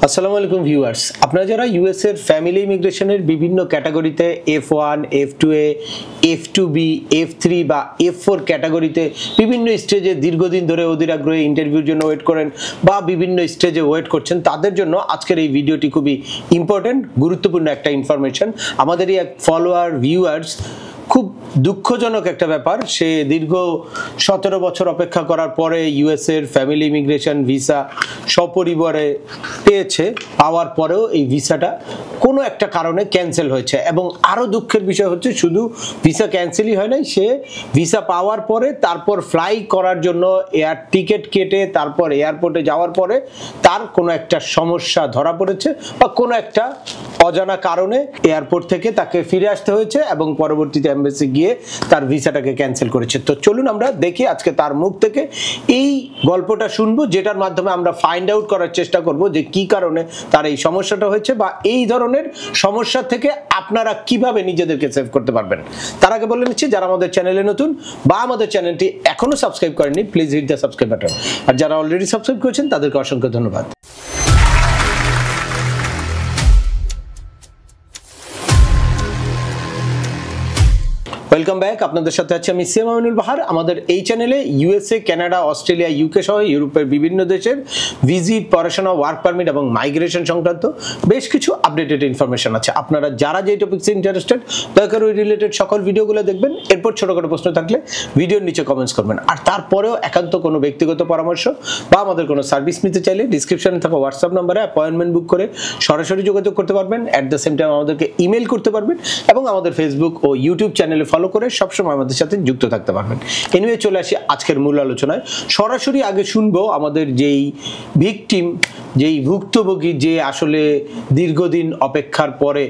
আসসালামু আলাইকুম ভিউয়ার্স, আপনারা যারা ইউএস এর ফ্যামিলি ইমিগ্রেশনের বিভিন্ন ক্যাটাগরিতে F1, F2A, F2B, F3 বা F4 ক্যাটাগরিতে বিভিন্ন স্টেজে দীর্ঘদিন ধরে অধীর আগ্রহে ইন্টারভিউর জন্য ওয়েট করেন বা বিভিন্ন স্টেজে ওয়েট করছেন, তাদের জন্য আজকের এই ভিডিওটি খুবই ইম্পর্টেন্ট, গুরুত্বপূর্ণ একটা ইনফরমেশন। আমাদেরই এক ফলোয়ার ভিউয়ার্স, খুব দুঃখজনক একটা ব্যাপার, সে দীর্ঘ 17 বছর অপেক্ষা করার পরে ইউএস এর ফ্যামিলি ইমিগ্রেশন ভিসা সপরিবারে পেয়েছে। পাওয়ার পরেও এই ভিসাটা কোনো একটা কারণে ক্যান্সেল হয়েছে এবং আরও দুঃখের বিষয় হচ্ছে শুধু ভিসা ক্যান্সেলই হয় নাই, সে ভিসা পাওয়ার পরে তারপর ফ্লাই করার জন্য এয়ার টিকিট কেটে তারপর এয়ারপোর্টে যাওয়ার পরে তার কোনো একটা সমস্যা ধরা পড়েছে বা কোনো একটা অজানা কারণে এয়ারপোর্ট থেকে তাকে ফিরে আসতে হয়েছে এবং পরবর্তীতে এমবাসি গিয়ে তার ভিসাটাকে ক্যান্সেল করেছে। তো চলুন আমরা দেখি আজকে তার মুখ থেকে এই গল্পটা শুনবো, যেটার মাধ্যমে আমরা ফাইন্ড আউট করার চেষ্টা করব যে কি কারণে তার এই সমস্যাটা হয়েছে বা এই ধরনের সমস্যা থেকে আপনারা কিভাবে নিজেদেরকে সেভ করতে পারবেন। তার আগে বলে নিচ্ছি, যারা আমাদের চ্যানেলে নতুন বা আমাদের চ্যানেলটি এখনো সাবস্ক্রাইব করেননি, please hit the subscribe button. আর যারা অলরেডি সাবস্ক্রাইব করেছেন তাদেরকে অসংখ্য ধন্যবাদ। ওয়েলকাম ব্যাক, আপনাদের সাথে আছি আমি সিএম আমিনুল বাহার। আমাদের এই চ্যানেলে ইউএসএ, কানাডা, অস্ট্রেলিয়া, ইউকে সহ ইউরোপের বিভিন্ন দেশের ভিজিট, পড়াশোনা, ওয়ার্ক পারমিট এবং মাইগ্রেশন সংক্রান্ত বেশ কিছু আপডেটেড ইনফরমেশন আছে। আপনারা যারা যে টপিকসে ইন্টারেস্টেড দয়া করে ওই রিলেটেড সকল ভিডিওগুলো দেখবেন। এরপর ছোটোখাটো প্রশ্ন থাকলে ভিডিওর নিচে কমেন্টস করবেন। আর তারপরেও একান্ত কোনো ব্যক্তিগত পরামর্শ বা আমাদের কোনো সার্ভিস নিতে চাইলে ডিসক্রিপশনে থাকা হোয়াটসঅ্যাপ নাম্বারে অ্যাপয়েন্টমেন্ট বুক করে সরাসরি যোগাযোগ করতে পারবেন। অ্যাট দ্য সেম টাইম আমাদেরকে ইমেল করতে পারবেন এবং আমাদের ফেসবুক ও ইউটিউব চ্যানেলে ফলো করে সবসময় আমাদের সাথে যুক্ত থাকতে পারবেন। এনিওয়ে, চলে আসি আজকের মূল আলোচনায়। সরাসরি আগে শুনবো আমাদের যেই ভিকটিম, যেই ভুক্তভোগী, যে আসলে দীর্ঘদিন অপেক্ষার পরে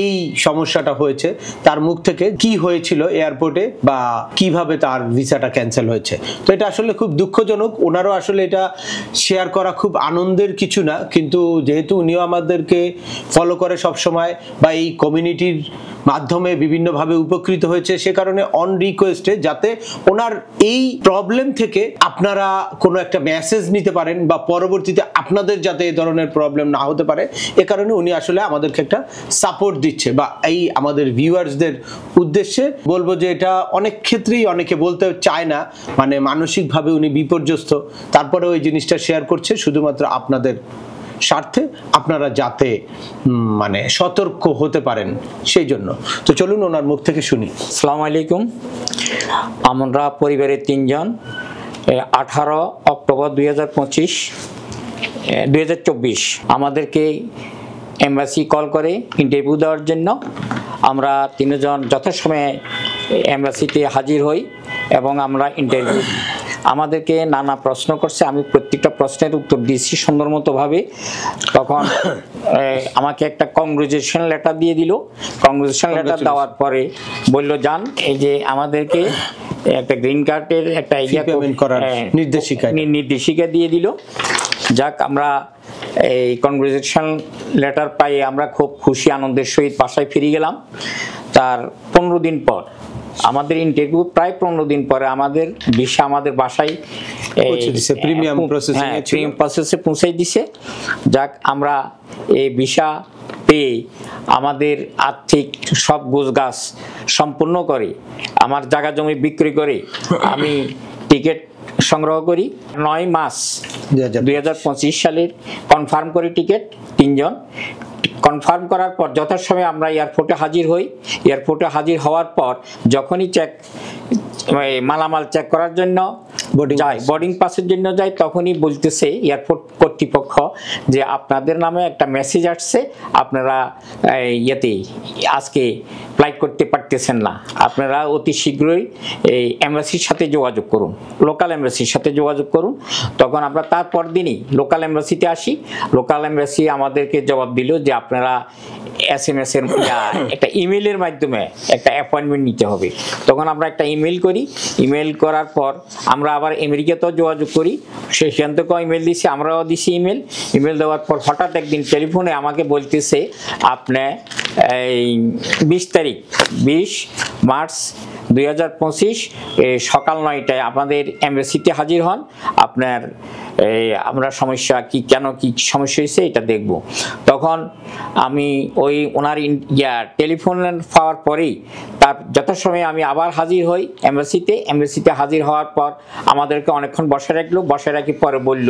এই সমস্যাটা হয়েছে, তার মুখ থেকে কি হয়েছিল এয়ারপোর্টে বা কিভাবে তার ভিসাটা ক্যান্সেল হয়েছে। তো এটা আসলে খুব দুঃখজনক। ওনারও আসলে এটা শেয়ার করা খুব আনন্দের কিছু না, কিন্তু যেহেতু উনিও আমাদেরকে ফলো করে সবসময় বা এই কমিউনিটির মাধ্যমে বিভিন্নভাবে উপকৃত হয়েছে, সে কারণে অন রিকোয়েস্টে যাতে ওনার এই প্রবলেম থেকে আপনারা কোনো একটা মেসেজ নিতে পারেন বা পরবর্তীতে আপনাদের যাতে এই ধরনের প্রবলেম না হতে পারে, এ কারণে উনি আসলে আমাদেরকে একটা সাপোর্ট দিচ্ছে। বা এই আমাদের ভিউয়ার্সদের উদ্দেশ্যে বলবো যে এটা অনেক ক্ষেত্রেই অনেকে বলতে চায় না, মানে মানসিকভাবে উনি বিপর্যস্ত, তারপরে ওই জিনিসটা শেয়ার করছে শুধুমাত্র আপনাদের স্বার্থে, আপনারা যাতে মানে সতর্ক হতে পারেন সেই জন্য। তো চলুন ওনার মুখ থেকে শুনি। আসসালামু আলাইকুম। আমরা পরিবারের 3 জন 18 অক্টোবর 2024 আমাদেরকে এমবাসি কল করে ইন্টারভিউ দেওয়ার জন্য। আমরা 3 জন যথাসময়ে এমবাসিতে হাজির হই এবং আমরা ইন্টারভিউ, আমাদেরকে নানা প্রশ্ন করছে, আমি প্রত্যেকটা প্রশ্নের উত্তর দিয়েছি সুন্দর মতোভাবে। তখন আমাকে একটা কংগ্রেচুলেশন লেটার দিয়ে দিল। কংগ্রেচুলেশন লেটার দেওয়ার পরে বলল, যান এই যে আমাদেরকে একটা গ্রিন কার্ডের একটা নির্দেশিকা দিয়ে দিল। যাক, আমরা এই কংগ্রেচুলেশন লেটার পাই আমরা খুব খুশি আনন্দের সহিত বাসায় ফিরে গেলাম। তার 15 দিন পর আমাদের ইন্টারভিউ, প্রায় 15 দিন পরে আমাদের ভিসা আমাদের বাসায় প্রিমিয়াম প্রসেসে পৌঁছে দিছে। যাক, আমরা এই ভিসা পেয়ে আমাদের আর্থিক সব গোছগাছ সম্পূর্ণ করে, আমার জায়গা জমি বিক্রি করে আমি টিকিট সংগ্রহ করি। 9 মার্চ 2025 সালের কনফার্ম করি টিকিট 3 জন। কনফার্ম করার পর যথাসময়ে আমরা এয়ারপোর্টে হাজির হই। এয়ারপোর্টে হাজির হওয়ার পর যখনই মালামাল চেক করার জন্য যাই, বোর্ডিং পাসের জন্য যাই, তখনই বলতেছে এয়ারপোর্ট কর্তৃপক্ষ যে আপনাদের নামে একটা মেসেজ আসছে, আপনারা আজকে ফ্লাইট করতে পারতেছেন না, আপনারা অতি শীঘ্রই এই এমবাসির সাথে যোগাযোগ করুন, লোকাল এমবাসির সাথে যোগাযোগ করুন। তখন আমরা তারপর দিনই লোকাল এমবাসিতে আসি। লোকাল এমবাসি আমাদেরকে জবাব দিল যে আপনারা SMS এর একটা ইমেলের মাধ্যমে একটা অ্যাপয়েন্টমেন্ট নিতে হবে। তখন আমরা একটা ইমেল করি। ইমেল করার পর আমরা আবার আমেরিকাতেও যোগাযোগ করি, সেখান থেকেও ইমেল দিছি, আমরাও দিছি ইমেল। ইমেল দেওয়ার পর হঠাৎ একদিন টেলিফোনে আমাকে বলতেছে, আপনি এই 20 মার্চ 2025 সকাল 9টায় আপনাদের এমবেসিতে হাজির হন। আপনার আমরা সমস্যা কি, কেন কি সমস্যা হয়েছে এটা দেখব। তখন আমি ওই ওনার টেলিফোন পাওয়ার পরেই তার যথাসময়ে আমি আবার হাজির হই এমবেসিতে হাজির হওয়ার পর আমাদেরকে অনেকক্ষণ বসে রাখলো, বসে রাখি পরে বলল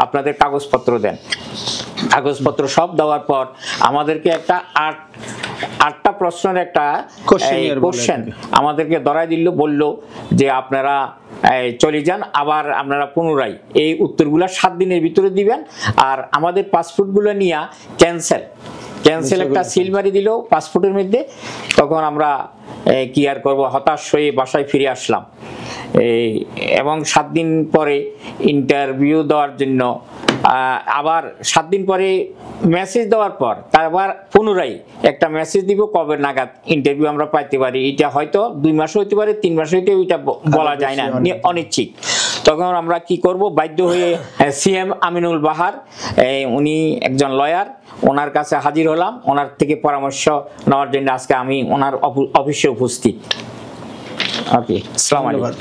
আপনাদের কাগজপত্র দেন। কাগজপত্র সব দেওয়ার পর আমাদেরকে একটা আটটা প্রশ্নের একটা কোশ্চেন আমাদেরকে ধরাই দিল, বলল যে আপনারা চলে যান, আবার আপনারা পুনরায় এই উত্তরগুলো 7 দিনের ভিতরে দিবেন, আর আমাদের পাসপোর্টগুলো নিয়ে ক্যান্সেল একটা সিল মারি দিল পাসপোর্টের মধ্যে। তখন আমরা কি আর করবো, হতাশ হয়ে বাসায় ফিরে আসলাম। এবং 7 দিন পরে ইন্টারভিউ দেওয়ার জন্য আবার 7 দিন পরে মেসেজ দেওয়ার পর তারপর পুনরায় একটা মেসেজ দিব কবে নাগাদ ইন্টারভিউ আমরা পাইতে পারি। এটা হয়তো 2 মাস হইতে পারে, 3 মাস হইতে, ওইটা বলা যায় না, অনিশ্চিত। তখন আমরা কি করব, বাধ্য হয়ে সিএম আমিনুল বাহার, উনি একজন লয়ার, ওনার কাছে হাজির হলাম। ওনার থেকে পরামর্শ নেওয়ার জন্য আজকে আমি ওনার অফিসে উপস্থিত। ওকে, আসসালামু আলাইকুম।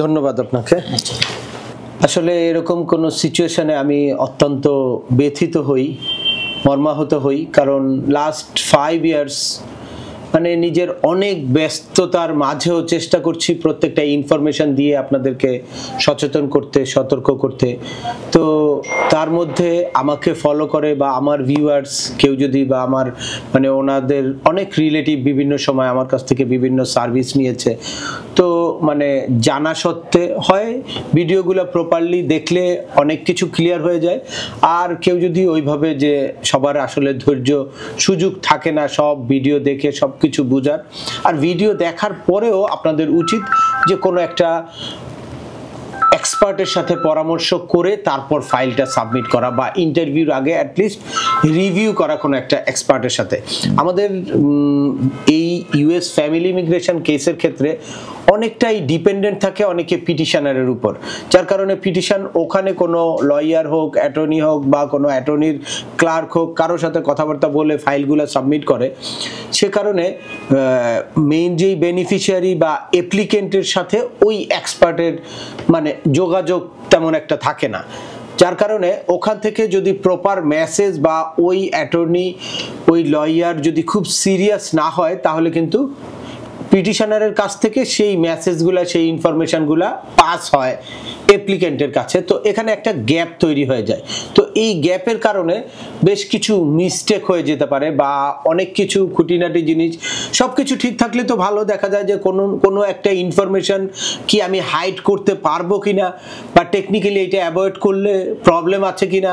ধন্যবাদ আপনাকে। আসলে এরকম কোনো সিচুয়েশনে আমি অত্যন্ত ব্যথিত হই, মর্মাহত হই, কারণ লাস্ট 5 ইয়ার্স মানে নিজের অনেক ব্যস্ততার মাঝেও চেষ্টা করছি প্রত্যেকটা ইনফরমেশন দিয়ে আপনাদেরকে সচেতন করতে, সতর্ক করতে। তো তার মধ্যে আমাকে ফলো করে বা আমার ভিউয়ার্স কেউ যদি, বা আমার মানে ওনাদের অনেক রিলেটিভ বিভিন্ন সময় আমার কাছ থেকে বিভিন্ন সার্ভিস নিয়েছে, তো মানে জানা সত্ত্বে হয় ভিডিওগুলো প্রপারলি দেখলে অনেক কিছু ক্লিয়ার হয়ে যায়। আর কেউ যদি ওইভাবে, যে সবার আসলে ধৈর্য সুযোগ থাকে না সব ভিডিও দেখে সব কিছু বোঝার, আর ভিডিও দেখার পরেও আপনাদের উচিত যে কোনো একটা এক্সপার্টের সাথে পরামর্শ করে তারপর ফাইলটা সাবমিট করা, বা ইন্টারভিউর আগে অ্যাটলিস্ট রিভিউ করা কোনো একটা এক্সপার্টের সাথে। আমাদের এই ইউএস ফ্যামিলি ইমিগ্রেশন কেসের ক্ষেত্রে অনেকটাই ডিপেন্ডেন্ট থাকে অনেকে পিটিশনারের উপর, যার কারণে পিটিশন ওখানে কোনো লয়ার হোক, অ্যাটর্নি হোক, বা কোনো অ্যাটর্নির ক্লার্ক হোক, কারোর সাথে কথাবার্তা বলে ফাইলগুলো সাবমিট করে। সে কারণে মেইন যেই বেনিফিশিয়ারি বা অ্যাপ্লিকেন্টের সাথে ওই এক্সপার্টের মানে যোগাযোগ তেমন একটা থাকে না, যার কারণে ওখান থেকে যদি প্রপার মেসেজ বা ওই অ্যাটর্নি, ওই লয়ার যদি খুব সিরিয়াস না হয়, তাহলে কিন্তু পিটিশনারের কাছ থেকে সেই মেসেজগুলো, সেই ইনফরমেশনগুলো পাস হয় অ্যাপ্লিকেন্টের কাছে। তো এখানে একটা গ্যাপ তৈরি হয়ে যায়। তো এই গ্যাপের কারণে বেশ কিছু মিস্টেক হয়ে যেতে পারে, বা অনেক কিছু খুঁটিনাটি জিনিস, সব কিছু ঠিক থাকলে তো ভালো, দেখা যায় যে কোনো একটা ইনফরমেশন কি আমি হাইড করতে পারবো কিনা, বা টেকনিক্যালি এটা অ্যাভয়েড করলে প্রবলেম আছে কিনা,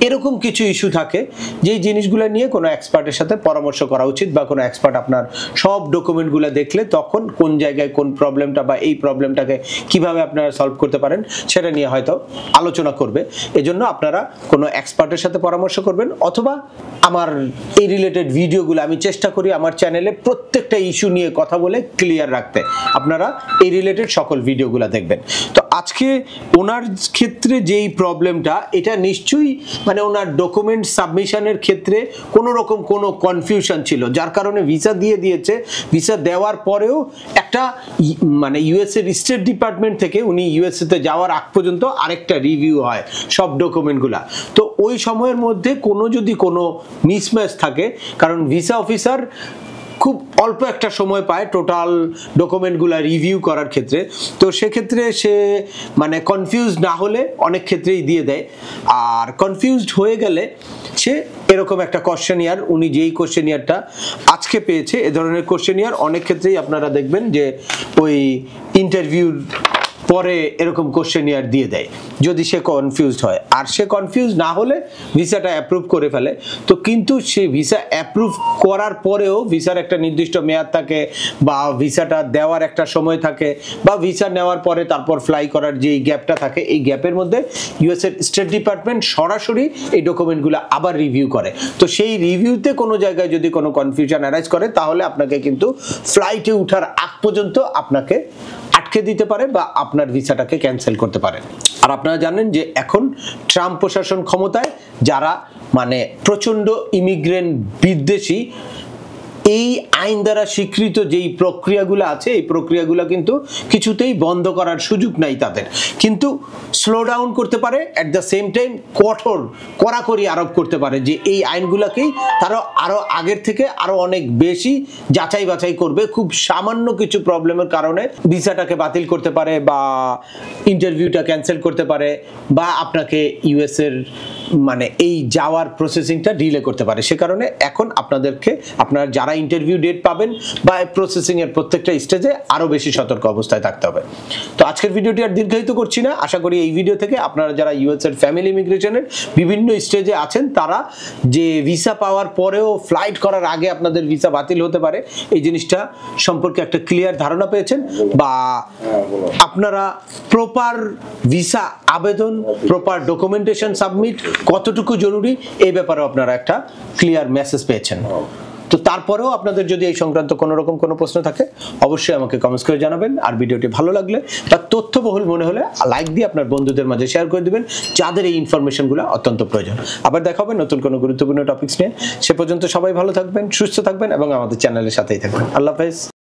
এরকম কিছু ইস্যু থাকে, যেই জিনিসগুলো নিয়ে কোনো এক্সপার্টের সাথে পরামর্শ করা উচিত, বা কোনো এক্সপার্ট আপনার সব ডকুমেন্টগুলো দেখলে তখন কোন জায়গায় কোন প্রবলেমটা বা এই প্রবলেমটাকে কিভাবে আপনারা সলভ করতে পারেন সেটা নিয়ে হয়তো আলোচনা করবে। এজন্য আপনারা কোনো এক্সপার্টের সাথে পরামর্শ করবেন, অথবা আমার এই রিলেটেড ভিডিওগুলো আমি চেষ্টা করি আমার চ্যানেলে প্রত্যেকটা ইস্যু নিয়ে কথা বলে ক্লিয়ার রাখতে। আপনারা এই রিলেটেড সকল ভিডিওগুলো দেখবেন। তো আজকে ওনার ক্ষেত্রে যেই প্রবলেমটা, এটা নিশ্চয়ই মানে ওনার ডকুমেন্ট সাবমিশনের ক্ষেত্রে কোনো রকম কোনো কনফিউশন ছিল, যার কারণে ভিসা দিয়ে দিয়েছে। ভিসা দেওয়ার পরেও একটা মানে ইউএসএর স্টেট ডিপার্টমেন্ট থেকে উনি ইউএসএতে যাওয়ার আগ পর্যন্ত আরেকটা রিভিউ হয় সব ডকুমেন্টগুলা। তো ওই সময়ের মধ্যে কোনো যদি কোনো মিসম্যাচ থাকে, কারণ ভিসা অফিসার খুব অল্প একটা সময় পায় টোটাল ডকুমেন্টগুলো রিভিউ করার ক্ষেত্রে, তো সেক্ষেত্রে সে মানে কনফিউজ না হলে অনেক ক্ষেত্রেই দিয়ে দেয়। আর কনফিউজড হয়ে গেলে সে এরকম একটা কোশ্চেনিয়ার, উনি যেই কোশ্চেনিয়ারটা আজকে পেয়েছে, এ ধরনের কোশ্চেনিয়ার অনেক ক্ষেত্রেই আপনারা দেখবেন যে ওই ইন্টারভিউর পরে এরকম কোশ্চেনিয়ার দিয়ে দেয় যদি সে কনফিউজড হয়। আর সে কনফিউজ না হলে ভিসাটা অ্যাপ্রুভ করে ফেলে। তো কিন্তু সে ভিসা অ্যাপ্রুভ করার পরেও ভিসার একটা নির্দিষ্ট মেয়াদ থাকে, বা ভিসাটা দেওয়ার একটা সময় থাকে, বা ভিসা নেওয়ার পরে তারপর ফ্লাই করার যে গ্যাপটা থাকে, এই গ্যাপের মধ্যে ইউএসএর স্টেট ডিপার্টমেন্ট সরাসরি এই ডকুমেন্টগুলো আবার রিভিউ করে। তো সেই রিভিউতে কোনো জায়গায় যদি কোনো কনফিউশন অ্যারাইজ করে, তাহলে আপনাকে কিন্তু ফ্লাইটে ওঠার আগ পর্যন্ত আপনাকে আটকে দিতে পারে, বা আপনার ভিসাটাকে ক্যান্সেল করতে পারে। আর আপনারা জানেন যে এখন ট্রাম্প প্রশাসন ক্ষমতায়, যারা মানে প্রচন্ড ইমিগ্রেন্ট বিদ্বেষী, এই আইন দ্বারা স্বীকৃত যেই প্রক্রিয়াগুলো আছে এই প্রক্রিয়াগুলো কিন্তু কিছুতেই বন্ধ করার সুযোগ নাই তাদের, কিন্তু স্লো ডাউন করতে পারে, অ্যাট দ্য সেম টাইম কড়াকড়ি আরোপ করতে পারে যে এই আইনগুলোকেই তারা আরো আগের থেকে আরো অনেক বেশি যাচাই বাছাই করবে। খুব সামান্য কিছু প্রবলেমের কারণে ভিসাটাকে বাতিল করতে পারে বা ইন্টারভিউটা ক্যান্সেল করতে পারে বা আপনাকে ইউএস এর মানে এই যাওয়ার প্রসেসিংটা ডিলে করতে পারে। সে কারণে এখন আপনারা যারা ইন্টারভিউ ডেট পাবেন বা প্রসেসিং এর প্রত্যেকটা স্টেজে আরো বেশি সতর্ক অবস্থায় থাকতে হবে। তো আজকের ভিডিওটি আর দীর্ঘায়িত করছি না, আশা করি এই ভিডিও থেকে আপনারা যারা ইউএস এর ফ্যামিলি ইমিগ্রেশনের বিভিন্ন স্টেজে আছেন তারা যে ভিসা পাওয়ার পরেও ফ্লাইট করার আগে আপনাদের ভিসা বাতিল হতে পারে এই জিনিসটা সম্পর্কে একটা ক্লিয়ার ধারণা পেয়েছেন, বা আপনারা প্রপার ভিসা আবেদন, প্রপার ডকুমেন্টেশন সাবমিট কতটুকু জরুরি এই ব্যাপারে আপনারা একটা ক্লিয়ার মেসেজ পেয়েছেন। তো তারপরেও আপনাদের যদি এই সংক্রান্ত কোনো রকম কোনো প্রশ্ন থাকে অবশ্যই আমাকে কমেন্টস করে জানাবেন। আর ভিডিওটি ভালো লাগলে বা তথ্যবহুল মনে হলে লাইক দিয়ে আপনার বন্ধুদের মাঝে শেয়ার করে দিবেন যাদের এই ইনফরমেশনগুলো অত্যন্ত প্রয়োজন। আবার দেখা হবে নতুন কোনো গুরুত্বপূর্ণ টপিকস নিয়ে। সে পর্যন্ত সবাই ভালো থাকবেন, সুস্থ থাকবেন এবং আমাদের চ্যানেলের সাথেই থাকবেন। আল্লাহ হাফেজ।